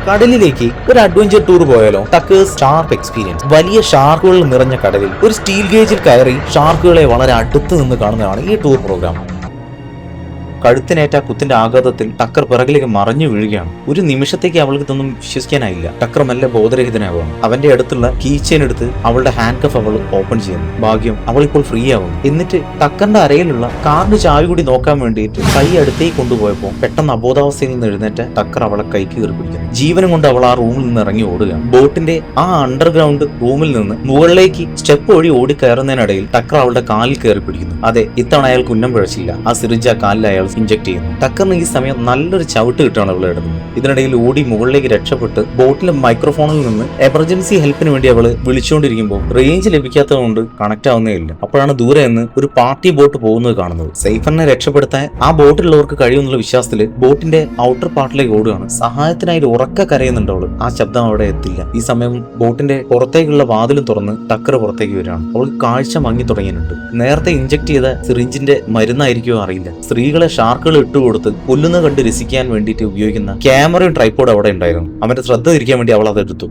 കടലിലേക്ക് ഒരു adventure tour പോയാലോ? ടക്കേഴ്സ് ഷാർപ്പ് എക്സ്പീരിയൻസ്. വലിയ ഷാർക്കുകൾ നിറഞ്ഞ കടലിൽ ഒരു സ്റ്റീൽ ഗേജിൽ കയറി ഷാർക്കുകളെ വളരെ അടുത്ത് നിന്ന് കാണുന്നതാണ് ഈ ടൂർ പ്രോഗ്രാം. കഴുത്തിനേറ്റ കുത്തിന്റെ ആഘാതത്തിൽ ടക്കർ പിറകിലേക്ക് മറിഞ്ഞു വീഴുകയാണ്. ഒരു നിമിഷത്തേക്ക് അവൾക്ക് ഇതൊന്നും വിശ്വസിക്കാനായില്ല. ടക്കർ മെല്ലെ ബോധരഹിതനാവുകയാണ്. അവന്റെ അടുത്തുള്ള കീ ചെയിൻ എടുത്ത് അവളുടെ ഹാൻഡ് കഫ് അവൾ ഓപ്പൺ ചെയ്യുന്നു. ഭാഗ്യം, അവൾ ഇപ്പോൾ ഫ്രീ ആവുന്നു. എന്നിട്ട് ടക്കറിന്റെ അരയിലുള്ള കാറിന്റെ ചാവി കൂടി നോക്കാൻ വേണ്ടിയിട്ട് കൈ അടുത്തേക്ക് കൊണ്ടുപോയപ്പോൾ പെട്ടെന്ന് അബോധാവസ്ഥയിൽ നിന്ന് എഴുന്നേറ്റ് ടക്കർ അവളെ കൈക്ക് കയറി പിടിക്കുന്നു. ജീവനും കൊണ്ട് അവൾ ആ റൂമിൽ നിന്ന് ഇറങ്ങി ഓടുകയാണ്. ബോട്ടിന്റെ ആ അണ്ടർഗ്രൗണ്ട് റൂമിൽ നിന്ന് മുകളിലേക്ക് സ്റ്റെപ്പ് വഴി ഓടി കയറുന്നതിനിടയിൽ ടക്കർ അവളുടെ കാലിൽ കയറി പിടിക്കുന്നു. അതെ, ഇത്തവണ അയാൾക്ക് ഉന്നം പിഴച്ചില്ല. ആ സിറിഞ്ച കാലിൽ അയാൾ ഇഞ്ചക്ട് ചെയ്യുന്നു. ടക്കറിന് ഈ സമയം നല്ലൊരു ചവിട്ട് കിട്ടുകയാണ് അവളെ ഇടുന്നത്. ഇതിനിടയിൽ ഓടി മുകളിലേക്ക് രക്ഷപ്പെട്ട് ബോട്ടിലെ മൈക്രോഫോണിൽ നിന്ന് എമർജൻസി ഹെൽപ്പിന് വേണ്ടി അവള് വിളിച്ചുകൊണ്ടിരിക്കുമ്പോൾ റേഞ്ച് ലഭിക്കാത്തത് കൊണ്ട് കണക്ട് ആവുന്നേ ഇല്ല. അപ്പോഴാണ് ദൂരെ നിന്ന് ഒരു പാർട്ടി ബോട്ട് പോകുന്നത് കാണുന്നത്. സൈഫറിനെ രക്ഷപ്പെടുത്താൻ ആ ബോട്ടിലുള്ളവർക്ക് കഴിയുമെന്നുള്ള വിശ്വാസത്തില് ബോട്ടിന്റെ ഔട്ടർ പാർട്ടിലേക്ക് ഓടുകയാണ്. സഹായത്തിനായി ഉറക്കെ കരയുന്നുണ്ട് അവള്. ആ ശബ്ദം അവിടെ എത്തില്ല. ഈ സമയം ബോട്ടിന്റെ പുറത്തേക്കുള്ള വാതിലും തുറന്ന് ടക്കർ പുറത്തേക്ക് വരികയാണ്. അവൾക്ക് കാഴ്ച മങ്ങി തുടങ്ങിയിട്ടുണ്ട്. നേരത്തെ ഇഞ്ചക്ട് ചെയ്ത സിറിഞ്ചിന്റെ മരുന്നായിരിക്കുമോ അറിയില്ല. സ്ത്രീകളെ ഷാർക്കുകൾ ഇട്ടുകൊടുത്ത് കൊല്ലുന്ന കണ്ട് രസിക്കാൻ വേണ്ടിയിട്ട് ഉപയോഗിക്കുന്ന ക്യാമറയും ട്രൈപ്പോഡ് അവിടെ ഉണ്ടായിരുന്നു. അവന്റെ ശ്രദ്ധ തിരിക്കാൻ വേണ്ടി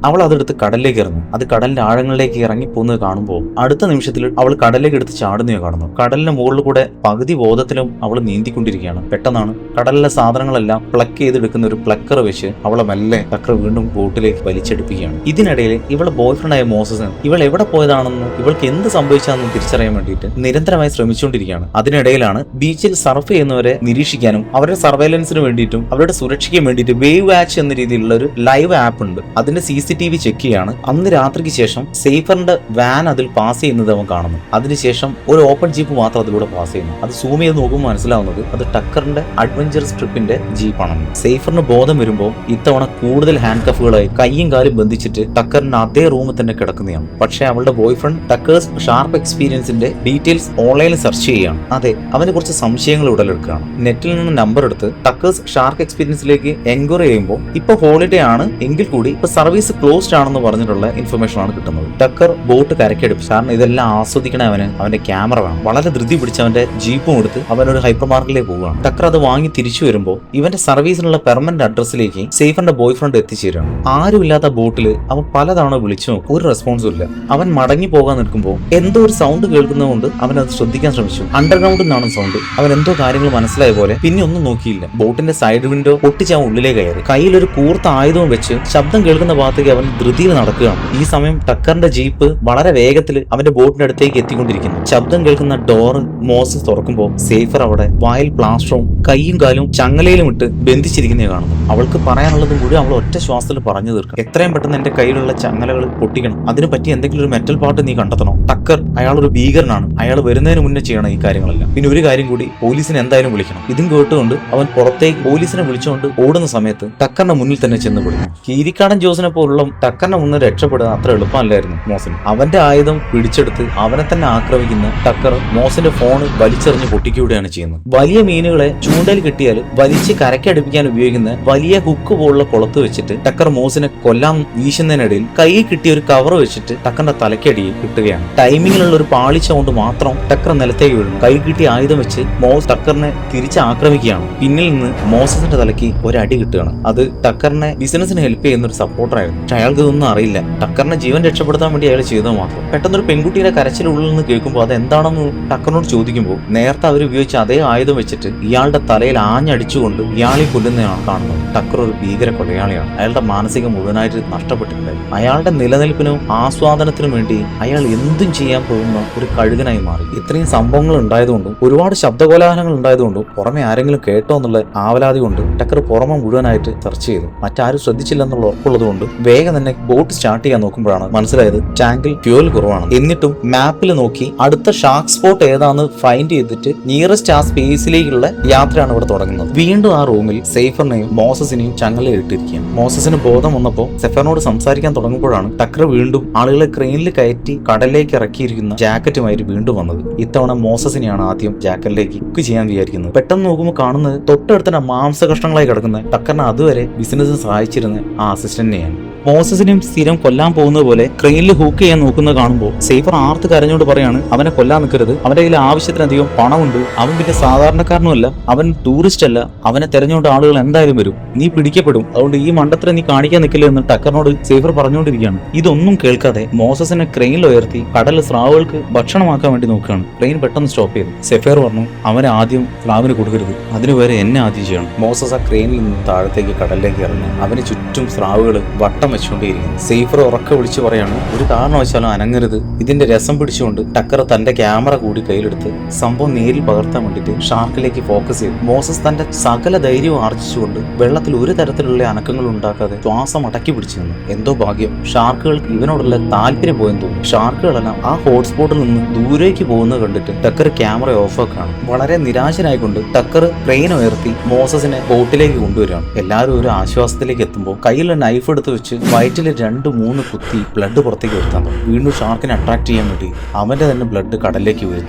അവൾ അതെടുത്ത് കടലിലേക്ക് ഇറങ്ങും. അത് കടലിന്റെ ആഴങ്ങളിലേക്ക് ഇറങ്ങി പോകുന്നത് കാണുമ്പോൾ അടുത്ത നിമിഷത്തിൽ അവൾ കടലിലേക്ക് എടുത്ത് ചാടുന്നയോ കാണുന്നു. കടലിന്റെ മുകളിൽ കൂടെ പകുതി ബോധത്തിലും അവൾ നീന്തിക്കൊണ്ടിരിക്കുകയാണ്. പെട്ടെന്നാണ് കടലിലെ സാധനങ്ങളെല്ലാം പ്ലക്ക് ചെയ്തെടുക്കുന്ന ഒരു പ്ലക്കർ വെച്ച് അവളെ മെല്ലെ ടക്കർ വീണ്ടും ബോട്ടിലേക്ക് വലിച്ചെടുപ്പിക്കുകയാണ്. ഇതിനിടയിൽ ഇവളെ ബോയ്ഫ്രണ്ടായ മോസസ് ഇവൾ എവിടെ പോയതാണെന്നും ഇവൾക്ക് എന്ത് സംഭവിച്ചാണെന്നും തിരിച്ചറിയാൻ വേണ്ടിയിട്ട് നിരന്തരമായി ശ്രമിച്ചുകൊണ്ടിരിക്കുകയാണ്. അതിനിടയിലാണ് ബീച്ചിൽ സർഫ് ചെയ്യുന്നവരെ നിരീക്ഷിക്കാനും അവരുടെ സർവൈലൻസിന് വേണ്ടിയിട്ടും അവരുടെ സുരക്ഷയ്ക്ക് വേണ്ടിയിട്ട് വേവ് വാച്ച് എന്ന രീതിയിലുള്ള ഒരു ലൈവ് ആപ്പ് ഉണ്ട്. അതിന്റെ CCTV ചെക്ക് ചെയ്യാണ്. അന്ന് രാത്രിക്ക് ശേഷം സേഫറിന്റെ വാൻ അതിൽ പാസ് ചെയ്യുന്നത് അവൻ കാണുന്നു. അതിനുശേഷം ഒരു ഓപ്പൺ ജീപ്പ് മാത്രം അതിലൂടെ പാസ് ചെയ്യുന്നു. അത് സൂം ചെയ്ത് നോക്കുമ്പോൾ മനസ്സിലാവുന്നത് അത് ടക്കറിന്റെ അഡ്വഞ്ചറസ് ട്രിപ്പിന്റെ ജീപ്പാണെന്ന്. സേഫറിന് ബോധം വരുമ്പോൾ ഇത്തവണ കൂടുതൽ ഹാൻഡ് കഫുകളായി കയ്യും കാലും ബന്ധിച്ചിട്ട് ടക്കറിന്റെ അതേ റൂമിൽ തന്നെ കിടക്കുന്നതാണ്. പക്ഷേ അവളുടെ ബോയ്ഫ്രണ്ട് ടക്കേഴ്സ് ഷാർപ്പ് എക്സ്പീരിയൻസിന്റെ ഡീറ്റെയിൽസ് ഓൺലൈനിൽ സെർച്ച് ചെയ്യുകയാണ്. അതെ, അവന് കുറച്ച് സംശയങ്ങൾ ഉടലെടുക്കുകയാണ്. നെറ്റിൽ നിന്ന് നമ്പർ എടുത്ത് ടക്കേഴ്സ് ഷാർക്ക് എക്സ്പീരിയൻസിലേക്ക് എൻക്വയറി ചെയ്യുമ്പോൾ ഇപ്പൊ ഹോളിഡേ ആണ് എങ്കിൽ കൂടി ഇപ്പൊ സർവീസ് ക്ലോസ്ഡ് ആണെന്ന് പറഞ്ഞിട്ടുള്ള ഇൻഫർമേഷൻ ആണ് കിട്ടുന്നത്. ടക്കർ ബോട്ട് കരക്കെടുപ്പ്. കാരണം ഇതെല്ലാം ആസ്വദിക്കണ അവന്റെ ക്യാമറ വേണം. വളരെ ധൃതി പിടിച്ച് അവന്റെ ജീപ്പും എടുത്ത് അവനൊരു ഹൈപ്പർ മാർക്കറ്റിലേക്ക് പോവുകയാണ്. ടക്കർ അത് വാങ്ങി തിരിച്ചു വരുമ്പോൾ ഇവന്റെ സർവീസിനുള്ള പെർമനന്റ് അഡ്രസ്സിലേക്ക് സേഫറിന്റെ ബോയ്ഫ്രണ്ട് എത്തിച്ചേരുകയാണ്. ആരുമില്ലാത്ത ബോട്ടിൽ അവൻ പലതവണ വിളിച്ചു നോക്കും. ഒരു റെസ്പോൺസും ഇല്ല. അവൻ മടങ്ങി പോകാൻ നിൽക്കുമ്പോൾ എന്തോ ഒരു സൗണ്ട് കേൾക്കുന്നതുകൊണ്ട് അവൻ അത് ശ്രദ്ധിക്കാൻ ശ്രമിച്ചു. അണ്ടർഗ്രൗണ്ടിൽ നിന്നാണ് സൗണ്ട്. അവൻ എന്തോ കാര്യങ്ങൾ മനസ്സിലായ പോലെ പിന്നെ ഒന്നും നോക്കിയില്ല. ബോട്ടിന്റെ സൈഡ് വിൻഡോ പൊട്ടിച്ച് അവൻ ഉള്ളിലേക്ക് കയറി. കയ്യിൽ ഒരു കൂർത്ത ആയുധവും വെച്ച് ശബ്ദം കേൾക്കുന്ന ഭാഗത്തേക്ക് അവൻ ധൃതിയിൽ നടക്കുകയാണ്. ഈ സമയം ടക്കറിന്റെ ജീപ്പ് വളരെ വേഗത്തിൽ അവന്റെ ബോട്ടിന്റെ അടുത്തേക്ക് എത്തിക്കൊണ്ടിരിക്കുന്നു. ശബ്ദം കേൾക്കുന്ന ഡോറ് മോസസ് തുറക്കുമ്പോൾ സേഫർ അവിടെ വായിൽ പ്ലാസ്റ്ററും കൈയും കാലും ചങ്ങലയിലും ഇട്ട് ബന്ധിച്ചിരിക്കുന്നേ കാണുന്നു. അവൾക്ക് പറയാനുള്ളത് മുഴുവൻ അവൾ ഒറ്റ ശ്വാസത്തിൽ പറഞ്ഞു തീർക്കണം. എത്രയും പെട്ടെന്ന് എന്റെ കയ്യിലുള്ള ചങ്ങലകൾ പൊട്ടിക്കണം. അതിനെ പറ്റി എന്തെങ്കിലും ഒരു മെറ്റൽ പാർട്ട് നീ കണ്ടെത്തണം. ടക്കർ അയാളൊരു ഭീകരനാണ്. അയാൾ വരുന്നതിന് മുന്നേ ചെയ്യണം ഈ കാര്യങ്ങളെല്ലാം. പിന്നെ ഒരു കാര്യം കൂടി, പോലീസിനെ എന്തായാലും വിളിക്കണം. ഇതും കേട്ടുകൊണ്ട് അവൻ പുറത്തേക്ക് പോലീസിനെ വിളിച്ചുകൊണ്ട് ഓടുന്ന സമയത്ത് ടക്കറിന്റെ മുന്നിൽ തന്നെ ചെന്ന് പെടുന്നു. കീരിക്കാടൻ ജോസിനെ പോലുള്ള ടക്കറിന്റെ മുന്നിൽ രക്ഷപ്പെടുക അത്ര എളുപ്പമല്ലായിരുന്നു മോസിന്. അവന്റെ ആയുധം പിടിച്ചെടുത്ത് അവനെ തന്നെ ആക്രമിക്കുന്ന ടക്കർ മോസിന്റെ ഫോൺ വലിച്ചെറിഞ്ഞ് പൊട്ടിക്കുകയാണ് ചെയ്യുന്നത്. വലിയ മീനുകളെ ചൂണ്ടയിൽ കിട്ടിയാൽ വലിച്ച് കരക്കടുപ്പിക്കാൻ ഉപയോഗിക്കുന്ന വലിയ ഹുക്ക് പോലുള്ള കുളത്ത് വെച്ചിട്ട് ടക്കർ മോസിനെ കൊല്ലാൻ വീശുന്നതിനിടയിൽ കൈയിൽ കിട്ടിയ ഒരു കവർ വെച്ചിട്ട് ടക്കറിന്റെ തലക്കടിയിൽ കിട്ടുകയാണ്. ടൈമിങ്ങിലുള്ള ഒരു പാളിച്ച കൊണ്ട് മാത്രം ടക്കർ നിലത്തേക്ക് വീഴുന്നു. കൈ കിട്ടിയ ആയുധം വെച്ച് മോസ് ടക്കറിനെ തിരിച്ച് ആക്രമിക്കുകയാണ്. പിന്നിൽ നിന്ന് മോസസിന്റെ തലയ്ക്ക് ഒരടി കിട്ടുകയാണ്. അത് ടക്കറിനെ ബിസിനസിന് ഹെൽപ്പ് ചെയ്യുന്ന ഒരു സപ്പോർട്ടറായിരുന്നു. പക്ഷെ അയാൾക്ക് ഇതൊന്നും അറിയില്ല. ടക്കറിനെ ജീവൻ രക്ഷപ്പെടുത്താൻ വേണ്ടി അയാൾ ചെയ്തത് മാത്രം. പെട്ടെന്നൊരു പെൺകുട്ടിയുടെ കരച്ചിലുള്ളിൽ നിന്ന് കേൾക്കുമ്പോൾ അത് എന്താണെന്ന് ടക്കറിനോട് ചോദിക്കുമ്പോൾ നേരത്തെ അവർ ഉപയോഗിച്ച അതേ ആയുധം വെച്ചിട്ട് ഇയാളുടെ തലയിൽ ആഞ്ഞടിച്ചുകൊണ്ട് ഇയാളെ കൊല്ലുന്നതാണ് കാണുന്നത്. ടക്കർ ഒരു ഭീകര കൊലയാളിയാണ്. അയാളുടെ മാനസികം മുഴുവനായിട്ട് നഷ്ടപ്പെട്ടിട്ടുണ്ടായിരുന്നു. അയാളുടെ നിലനിൽപ്പിനും ആസ്വാദനത്തിനും വേണ്ടി അയാൾ എന്തും ചെയ്യാൻ പോകുന്ന ഒരു കഴുകനായി മാറി. ഇത്രയും സംഭവങ്ങൾ ഉണ്ടായതുകൊണ്ടും ഒരുപാട് ശബ്ദകോലാഹലങ്ങൾ ഉണ്ടായതുകൊണ്ടും പുറമെ ആരെങ്കിലും കേട്ടോ എന്നുള്ള ആവലാതി കൊണ്ട് ടക്കർ പുറമെ മുഴുവനായിട്ട് സെർച്ച് ചെയ്തു. മറ്റാരും ശ്രദ്ധിച്ചില്ലെന്നുള്ള ഉറപ്പുള്ളത് കൊണ്ട് വേഗം തന്നെ ബോട്ട് സ്റ്റാർട്ട് ചെയ്യാൻ നോക്കുമ്പോഴാണ് മനസ്സിലായത് ടാങ്കിൽ ഫ്യൂൽ കുറവാണ്. എന്നിട്ടും മാപ്പിൽ നോക്കി അടുത്ത ഷാർക്ക് സ്പോട്ട് ഏതാന്ന് ഫൈൻഡ് ചെയ്തിട്ട് നിയറസ്റ്റ് ആ സ്പേസിലേക്കുള്ള യാത്രയാണ് ഇവിടെ തുടങ്ങുന്നത്. വീണ്ടും ആ റൂമിൽ സേഫറിനെയും മോസസിനെയും ചങ്ങലയിൽ ഇട്ടിരിക്കുകയാണ്. മോസസിന് ബോധം വന്നപ്പോൾ സെഫറിനോട് സംസാരിക്കാൻ തുടങ്ങുമ്പോഴാണ് ടക്കർ വീണ്ടും ആളുകളെ ക്രെയിനിൽ കയറ്റി കടലിലേക്ക് ഇറക്കിയിരിക്കുന്ന ജാക്കറ്റുമായിട്ട് വീണ്ടും വന്നത്. ഇത്തവണ മോസസിനെയാണ് ആദ്യം ജാക്കറ്റിലേക്ക് കുക്ക് ചെയ്യാൻ വിചാരിക്കുന്നത്. പെട്ടെന്ന് നോക്കുമ്പോൾ കാണുന്നത് തൊട്ടടുത്ത മാംസ കഷ്ണങ്ങളായി കിടക്കുന്ന ടക്കറിനെ അതുവരെ ബിസിനസ്സിന് സഹായിച്ചിരുന്ന ആ അസിസ്റ്റന്റിനെയാണ്. മോസസിനെയും സ്ഥിരം കൊല്ലാൻ പോകുന്നത് പോലെ ക്രെയിനിൽ ഹൂക്ക് ചെയ്യാൻ നോക്കുന്നത് കാണുമ്പോൾ സേഫർ ആർത്ത് കരഞ്ഞോണ്ട് പറയാണ് അവനെ കൊല്ലാൻ നിൽക്കരുത്, അവന്റെ കയ്യിൽ ആവശ്യത്തിനധികം പണമുണ്ട്, അവൻ പിന്നെ സാധാരണക്കാരനുമല്ല, അവൻ ടൂറിസ്റ്റ് അല്ല, അവനെ തെരഞ്ഞുകൊണ്ട് ആളുകൾ എന്തായാലും വരും, നീ പിടിക്കപ്പെടും, അതുകൊണ്ട് ഈ മണ്ടത്തരം നീ കാണിക്കാൻ നിൽക്കില്ല എന്ന് ടക്കറിനോട് സേഫർ പറഞ്ഞുകൊണ്ടിരിക്കുകയാണ്. ഇതൊന്നും കേൾക്കാതെ മോസസിനെ ക്രെയിനിൽ ഉയർത്തി കടൽ സ്രാവുകൾക്ക് ഭക്ഷണമാക്കാൻ വേണ്ടി നോക്കുകയാണ്. ക്രെയിൻ പെട്ടെന്ന് സ്റ്റോപ്പ് ചെയ്തു. സെഫേർ പറഞ്ഞു അവനെ ആദ്യം സ്രാവിന് കൊടുക്കരുത്, അതിനു വരെ എന്നെ ആദ്യം ചെയ്യണം. മോസസ് ആ ക്രെയിനിൽ നിന്ന് താഴത്തേക്ക് കടലിലേക്ക് ഇറങ്ങി. അവന് ചുറ്റും സ്രാവുകൾ വട്ടം വെച്ചുകൊണ്ടേയിരിക്കുന്നു. സേഫർ ഉറക്കെ വിളിച്ചു പറയാണ് ഒരു കാരണവശാലും അനങ്ങരുത്. ഇതിന്റെ രസം പിടിച്ചുകൊണ്ട് ടക്കർ തന്റെ ക്യാമറ കൂടി കയ്യിലെടുത്ത് സംഭവം നേരിൽ പകർത്താൻ വേണ്ടിയിട്ട് ഷാർക്കിലേക്ക് ഫോക്കസ് ചെയ്തു. മോസസ് തന്റെ സകല ധൈര്യവും ആർജിച്ചുകൊണ്ട് വെള്ളത്തിൽ ഒരു തരത്തിലുള്ള അനക്കങ്ങൾ ഉണ്ടാക്കാതെ ശ്വാസം അടക്കി പിടിച്ചു നിന്നു. എന്തോ ഭാഗ്യം, ഷാർക്കുകൾക്ക് ഇവനോടുള്ള താല്പര്യം പോയെന്ന് തോന്നുന്നു. ഷാർക്കുകളെല്ലാം ആ ഹോട്ട്സ്പോട്ടിൽ നിന്ന് ദൂരേക്ക് പോകുന്നത് കണ്ടിട്ട് ടക്കർ ക്യാമറ ഓഫ് ആക്കാണ്. വളരെ നിരാശനായിക്കൊണ്ട് ടക്കർ ക്രെയിൻ ഉയർത്തി മോസസിനെ ബോട്ടിലേക്ക് കൊണ്ടുവരികയാണ്. എല്ലാവരും ഒരു ആശ്വാസത്തിലേക്ക് എത്തുമ്പോൾ കയ്യിലെ നൈഫ് എടുത്ത് വെച്ച് വയറ്റിൽ 2-3 കുത്തി ബ്ലഡ് പുറത്തേക്ക് വരുത്താൻ തുടങ്ങി. വീണ്ടും ഷാർക്കിനെ അട്രാക്ട് ചെയ്യാൻ വേണ്ടി അവന്റെ തന്നെ ബ്ലഡ് കടലിലേക്ക് വരും.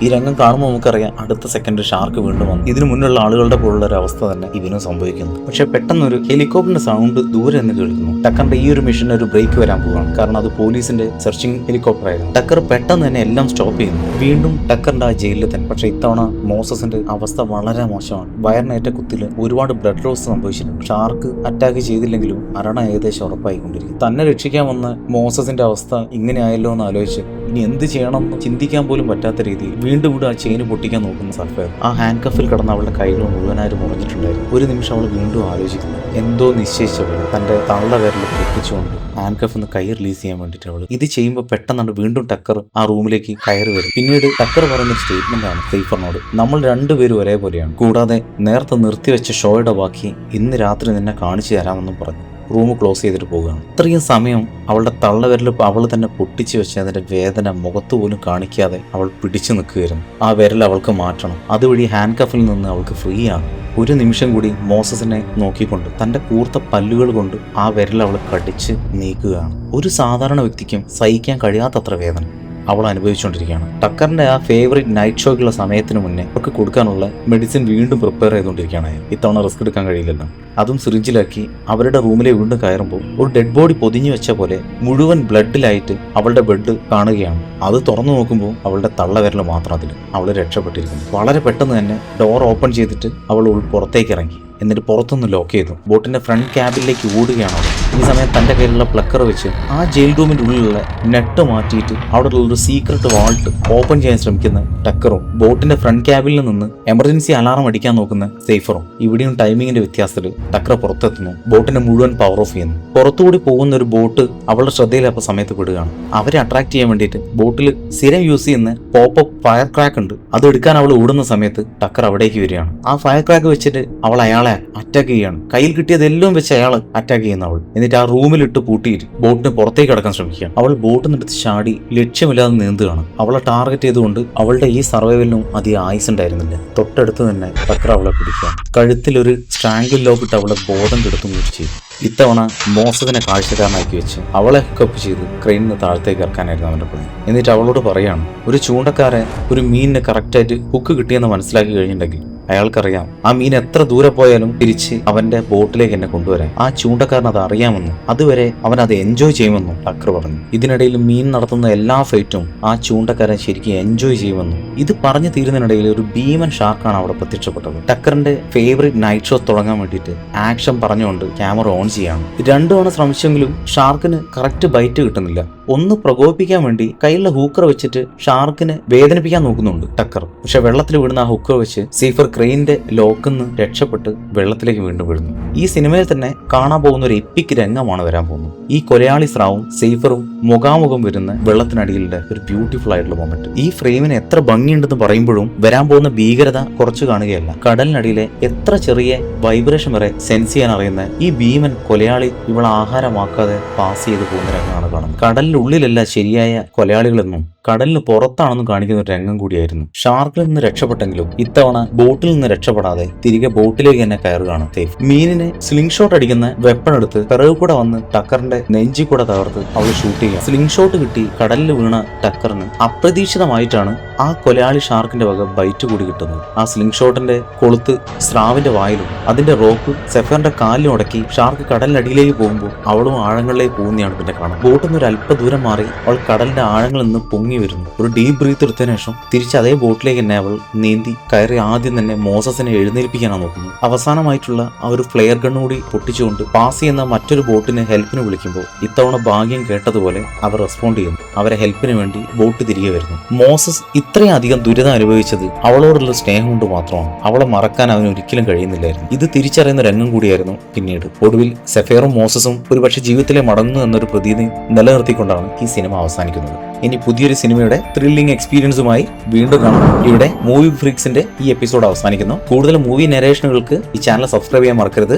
ഈ രംഗം കാണുമ്പോൾ നമുക്കറിയാം അടുത്ത സെക്കൻഡ് ഷാർക്ക് വീണ്ടും വന്നു. ഇതിനു മുന്നുള്ള ആളുകളുടെ പോലുള്ള ഒരു അവസ്ഥ തന്നെ ഇവനും സംഭവിക്കുന്നു. പക്ഷെ പെട്ടെന്ന് ഒരു ഹെലികോപ്റ്ററിന്റെ സൗണ്ട് ദൂരെ നിന്ന് കേൾക്കുന്നു. ടക്കറിന്റെ ഈ ഒരു മിഷന് ഒരു ബ്രേക്ക് വരാൻ പോവുകയാണ്. കാരണം അത് പോലീസിന്റെ സെർച്ചിങ് ഹെലികോപ്റ്റർ ആയിരുന്നു. ടക്കർ പെട്ടെന്ന് തന്നെ എല്ലാം സ്റ്റോപ്പ് ചെയ്യുന്നു. വീണ്ടും ടക്കറിന്റെ ആ ജയിലിൽ തന്നെ. പക്ഷെ ഇത്തവണ മോസസിന്റെ അവസ്ഥ വളരെ മോശമാണ്. വയറിനേറ്റ കുത്തിൽ ഒരുപാട് ബ്ലഡ് ലോസ് സംഭവിച്ചിട്ടുണ്ട്. ഷാർക്ക് അറ്റാക്ക് ചെയ്തില്ലെങ്കിലും മരണം ഏകദേശം ഉറപ്പായിക്കൊണ്ടിരിക്കും. തന്നെ രക്ഷിക്കാൻ വന്ന മോസസിന്റെ അവസ്ഥ ഇങ്ങനെ ആയല്ലോ എന്ന് ആലോചിച്ച് ഇനി എന്ത് ചെയ്യണമെന്ന് ചിന്തിക്കാൻ പോലും പറ്റാത്ത രീതിയിൽ വീണ്ടും ആ ചെയിന് പൊട്ടിക്കാൻ നോക്കുന്ന സഫേർ ആ ഹാൻഡ് കഫിൽ കിടന്ന് അവളുടെ കൈകൾ മുഴുവനായിട്ട് മുറിഞ്ഞിട്ടുണ്ടായിരുന്നു. ഒരു നിമിഷം അവൾ വീണ്ടും ആലോചിക്കുന്നു. എന്തോ നിശ്ചയിച്ചവൾ തന്റെ തള്ള വിരൽ പൊട്ടിച്ചുകൊണ്ട് ഹാൻഡ് കഫിന്ന് കൈ റിലീസ് ചെയ്യാൻ വേണ്ടിയിട്ട് അവൾ ഇത് ചെയ്യുമ്പോൾ പെട്ടെന്നാണ് വീണ്ടും ടക്കർ ആ റൂമിലേക്ക് കയറി വരും. പിന്നീട് ടക്കർ പറയുന്ന ഒരു സ്റ്റേറ്റ്മെന്റ് ആണ് സേഫറിനോട്, നമ്മൾ രണ്ടുപേരും ഒരേപോലെയാണ്, കൂടാതെ നേരത്തെ നിർത്തിവെച്ച ഷോയുടെ ബാക്കി ഇന്ന് രാത്രി നിന്നെ കാണിച്ചു തരാമെന്നും പറഞ്ഞു റൂം ക്ലോസ് ചെയ്തിട്ട് പോവുകയാണ്. ഇത്രയും സമയം അവളുടെ തള്ളവിരൽ അവൾ തന്നെ പൊട്ടിച്ചു വെച്ച് അതിന്റെ വേദന മുഖത്ത് പോലും കാണിക്കാതെ അവൾ പിടിച്ചു നിൽക്കുകയായിരുന്നു. ആ വിരൽ അവൾക്ക് മാറ്റണം, അതുവഴി ഹാൻഡ് കഫിൽ നിന്ന് അവൾക്ക് ഫ്രീ ആണ്. ഒരു നിമിഷം കൂടി മോസസിനെ നോക്കിക്കൊണ്ട് തന്റെ കൂർത്ത പല്ലുകൾ കൊണ്ട് ആ വിരൽ അവൾ കടിച്ച് നീക്കുകയാണ്. ഒരു സാധാരണ വ്യക്തിക്കും സഹിക്കാൻ കഴിയാത്തത്ര വേദന അവൾ അനുഭവിച്ചുകൊണ്ടിരിക്കുകയാണ്. ടക്കറിന്റെ ആ ഫേവറേറ്റ് നൈറ്റ് ഷോയ്ക്കുള്ള സമയത്തിന് മുന്നേ അവർക്ക് കൊടുക്കാനുള്ള മെഡിസിൻ വീണ്ടും പ്രിപ്പയർ ചെയ്തുകൊണ്ടിരിക്കുകയാണ്. ഇത്തവണ റിസ്ക് എടുക്കാൻ കഴിയില്ലല്ലോ. അതും സിറിഞ്ചിലാക്കി അവരുടെ റൂമിലെ വീണ്ടും കയറുമ്പോൾ ഒരു ഡെഡ് ബോഡി പൊതിഞ്ഞു വെച്ച പോലെ മുഴുവൻ ബ്ലഡിലായിട്ട് അവളുടെ ബെഡ് കാണുകയാണ്. അത് തുറന്നു നോക്കുമ്പോൾ അവളുടെ തള്ളവിരൽ മാത്രം അതിൽ. അവൾ രക്ഷപ്പെട്ടിരിക്കുന്നു. വളരെ പെട്ടെന്ന് തന്നെ ഡോർ ഓപ്പൺ ചെയ്തിട്ട് അവൾ പുറത്തേക്ക് ഇറങ്ങി. എന്നിട്ട് പുറത്തുനിന്ന് ലോക്ക് ചെയ്തു. ബോട്ടിന്റെ ഫ്രണ്ട് ക്യാബിനിലേക്ക് ഓടുകയാണ് അവൾ. ഈ സമയം തന്റെ കയ്യിലുള്ള പ്ലക്കർ വെച്ച് ആ ജയിൽ റൂമിന്റെ ഉള്ളിലുള്ള നെറ്റ് മാറ്റിയിട്ട് അവിടെ ഒരു സീക്രട്ട് വാൾട്ട് ഓപ്പൺ ചെയ്യാൻ ശ്രമിക്കുന്ന ടക്കറും ബോട്ടിന്റെ ഫ്രണ്ട് ക്യാബിനിൽ നിന്ന് എമർജൻസി അലാറം അടിക്കാൻ നോക്കുന്ന സേഫറും. ഇവിടെയും ടൈമിങ്ങിന്റെ വ്യത്യാസത്തിൽ ടക്കർ പുറത്തെത്തുന്നു. ബോട്ടിന്റെ മുഴുവൻ പവർ ഓഫ് ചെയ്യുന്നു. പുറത്തുകൂടി പോകുന്ന ഒരു ബോട്ട് അവളുടെ ശ്രദ്ധയിലപ്പോൾ സമയത്ത് പെടുകയാണ്. അവരെ അട്രാക്ട് ചെയ്യാൻ വേണ്ടിയിട്ട് ബോട്ടിൽ സ്ഥിരം യൂസ് ചെയ്യുന്ന പോപ്പപ്പ് ഫയർ ക്രാക്ക് ഉണ്ട്. അത് എടുക്കാൻ അവൾ ഓടുന്ന സമയത്ത് ടക്കർ അവിടേക്ക് വരികയാണ്. ആ ഫയർ ക്രാക്ക് വെച്ചിട്ട് അവൾ അയാളെ അറ്റാക്ക് ചെയ്യാണ്. കയ്യിൽ കിട്ടിയതെല്ലാം വെച്ച് അയാൾ അറ്റാക്ക് ചെയ്യുന്ന അവൾ. എന്നിട്ട് ആ റൂമിലിട്ട് പൂട്ടിയിട്ട് ബോട്ടിന് പുറത്തേക്ക് കടക്കാൻ ശ്രമിക്കുകയാണ്. അവൾ ബോട്ടിൽ നിന്നെടുത്ത് ചാടി ലക്ഷ്യമില്ലാതെ നീന്തുകയാണ്. അവളെ ടാർഗറ്റ് ചെയ്തുകൊണ്ട് അവളുടെ ഈ സർവൈവലിനും അധികം ആയുസ് ഉണ്ടായിരുന്നില്ല. തൊട്ടടുത്ത് തന്നെ ടക്കർ അവളെ പിടിക്കുകയാണ്. കഴുത്തിലൊരു സ്ട്രാങ്കിൾ ലോക്ക് ഇട്ട് അവളെ ബോധം കെടുത്തും ചെയ്തു. ഇത്തവണ മോസസിനെ കാഴ്ചക്കാരനാക്കി വെച്ച് അവളെ ഹുക്കപ്പ് ചെയ്ത് ക്രെയിനിന് താഴത്തേക്ക് ഇറക്കാനായിരുന്നു അവന്റെ പ്ലാൻ. എന്നിട്ട് അവളോട് പറയാണ് ഒരു ചൂണ്ടക്കാരൻ ഒരു മീനിന് കറക്റ്റായിട്ട് ഹുക്ക് കിട്ടിയെന്ന് മനസ്സിലാക്കി കഴിഞ്ഞിട്ടുണ്ടെങ്കിൽ അയാൾക്കറിയാം ആ മീൻ എത്ര ദൂരെ പോയാലും തിരിച്ച് അവന്റെ ബോട്ടിലേക്ക് എന്നെ കൊണ്ടുവരാൻ. ആ ചൂണ്ടക്കാരൻ അത് അറിയാമെന്നും അതുവരെ അവൻ അത് എൻജോയ് ചെയ്യുമെന്നും ടക്കർ പറഞ്ഞു. ഇതിനിടയിൽ മീൻ നടത്തുന്ന എല്ലാ ഫൈറ്റും ആ ചൂണ്ടക്കാരൻ ശരിക്കും എൻജോയ് ചെയ്യുമെന്നും ഇത് പറഞ്ഞു തീരുന്നതിനിടയിൽ ഒരു ഭീമൻ ഷാർക്കാണ് അവിടെ പ്രത്യക്ഷപ്പെട്ടത്. ടക്കറിന്റെ ഫേവറേറ്റ് നൈറ്റ് ഷോ തുടങ്ങാൻ വേണ്ടിയിട്ട് ആക്ഷൻ പറഞ്ഞുകൊണ്ട് ക്യാമറ ഓൺ ചെയ്യാണ്. 2 തവണ ശ്രമിച്ചെങ്കിലും ഷാർക്കിന് കറക്റ്റ് ബൈറ്റ് കിട്ടുന്നില്ല. ഒന്ന് പ്രകോപിപ്പിക്കാൻ വേണ്ടി കയ്യിലുള്ള ഹൂക്കർ വെച്ചിട്ട് ഷാർക്കിനെ വേദനിപ്പിക്കാൻ നോക്കുന്നുണ്ട് ടക്കർ. പക്ഷെ വെള്ളത്തിൽ വീഴുന്ന ആ ഹൂക്കർ വെച്ച് സീഫർ ക്രെയിനിന്റെ ലോക്കിന്ന് രക്ഷപ്പെട്ട് വെള്ളത്തിലേക്ക് വീണ്ടും വീഴുന്നു. ഈ സിനിമയിൽ തന്നെ കാണാൻ പോകുന്ന ഒരു എപ്പിക് രംഗമാണ് വരാൻ പോകുന്നത്. ഈ കൊലയാളി സ്രാവും സേഫറും മുഖാമുഖം വരുന്ന വെള്ളത്തിനടിയിലെ ഒരു ബ്യൂട്ടിഫുൾ ആയിട്ടുള്ള മൊമെന്റ്. ഈ ഫ്രെയിമിന് എത്ര ഭംഗിയുണ്ടെന്ന് പറയുമ്പോഴും വരാൻ പോകുന്ന ഭീകരത കുറച്ച് കാണുകയല്ല. കടലിനടിയിലെ എത്ര ചെറിയ വൈബ്രേഷൻ വരെ സെൻസ് ചെയ്യാൻ അറിയുന്ന ഈ ഭീമൻ കൊലയാളി ഇവളെ ആഹാരമാക്കാതെ പാസ് ചെയ്ത് പോകുന്ന രംഗമാണ് കാണുന്നത്. കടലിൽ കടലിന്റെ ഉള്ളിലല്ല ശരിയായ കൊലയാളികളെന്നും കടലിന് പുറത്താണെന്നും കാണിക്കുന്ന ഒരു രംഗം കൂടിയായിരുന്നു. ഷാർക്കിൽ നിന്ന് രക്ഷപ്പെട്ടെങ്കിലും ഇത്തവണ ബോട്ടിൽ നിന്ന് രക്ഷപ്പെടാതെ തിരികെ ബോട്ടിലേക്ക് തന്നെ കയറുകയാണ് സേഫ്. മീനിനെ സ്ലിംഗ് ഷോട്ട് അടിക്കുന്ന വെപ്പൺ എടുത്ത് പിറകു കൂടെ വന്ന് ടക്കറിന്റെ നെഞ്ചി കൂടെ തകർത്ത് അവൾ ഷൂട്ട് ചെയ്യുക. സ്ലിംഗ് ഷോട്ട് കിട്ടി കടലിൽ വീണ ടക്കറിന് അപ്രതീക്ഷിതമായിട്ടാണ് ആ കൊലയാളി ഷാർക്കിന്റെ വക ബൈറ്റ് കൂടി കിട്ടുന്നത്. ആ സ്ലിംഗ് ഷോട്ടിന്റെ കൊളുത്ത് സ്രാവിന്റെ വായിലും അതിന്റെ റോപ്പ് സെഫറിന്റെ കാലിലും ഉടക്കി ഷാർക്ക് കടലിനടിയിലേക്ക് പോകുമ്പോൾ അവളും ആഴങ്ങളിലേക്ക് പോകുന്നതാണ് പിന്നെ കാണാം. ബോട്ടിൽ നിന്ന് ഒരു അല്പ ദൂരം മാറി അവൾ കടലിന്റെ ആഴങ്ങളിൽ നിന്ന് പൊങ്ങി വരുന്നു. ഒരു ഡീപ് ബ്രീത്ത് എടുത്തതിനു ശേഷം തിരിച്ച് അതേ ബോട്ടിലേക്ക് തന്നെ അവൾ നീന്തി കയറി ആദ്യം തന്നെ മോസസിനെ എഴുന്നേൽപ്പിക്കാനാണ് നോക്കുന്നത്. അവസാനമായിട്ടുള്ള ആ ഒരു ഫ്ലെയർ ഗൺ കൂടി പൊട്ടിച്ചുകൊണ്ട് പാസ് ചെയ്യുന്ന മറ്റൊരു ബോട്ടിന് ഹെൽപ്പിന് വിളിക്കുമ്പോൾ ഇത്തവണ ഭാഗ്യം കേട്ടതുപോലെ അവർ റെസ്പോണ്ട് ചെയ്യുന്നു. അവരെ ഹെൽപ്പിന് വേണ്ടി ബോട്ട് തിരികെ വരുന്നു. മോസസ് ഇത്രയധികം ദുരിതം അനുഭവിച്ചത് അവളോടുള്ള സ്നേഹം കൊണ്ട് മാത്രമാണ്. അവളെ മറക്കാൻ അവന് ഒരിക്കലും കഴിയുന്നില്ലായിരുന്നു. ഇത് തിരിച്ചറിയുന്ന രംഗം കൂടിയായിരുന്നു പിന്നീട്. ഒടുവിൽ സെഫേറും മോസസും ഒരുപക്ഷെ ജീവിതത്തിലെ മടങ്ങുന്നു എന്നൊരു പ്രതീതി നിലനിർത്തിക്കൊണ്ടാണ് ഈ സിനിമ അവസാനിക്കുന്നത്. ഇനി പുതിയൊരു സിനിമയുടെ ത്രില്ലിംഗ് എക്സ്പീരിയൻസുമായി വീണ്ടും കാണാം. ഇവിടെ മൂവി ഫ്രീക്സിന്റെ ഈ എപ്പിസോഡ് അവസാനിക്കുന്നു. കൂടുതൽ മൂവി നരേഷനുകൾക്ക് ഈ ചാനൽ സബ്സ്ക്രൈബ് ചെയ്യാൻ മറക്കരുത്.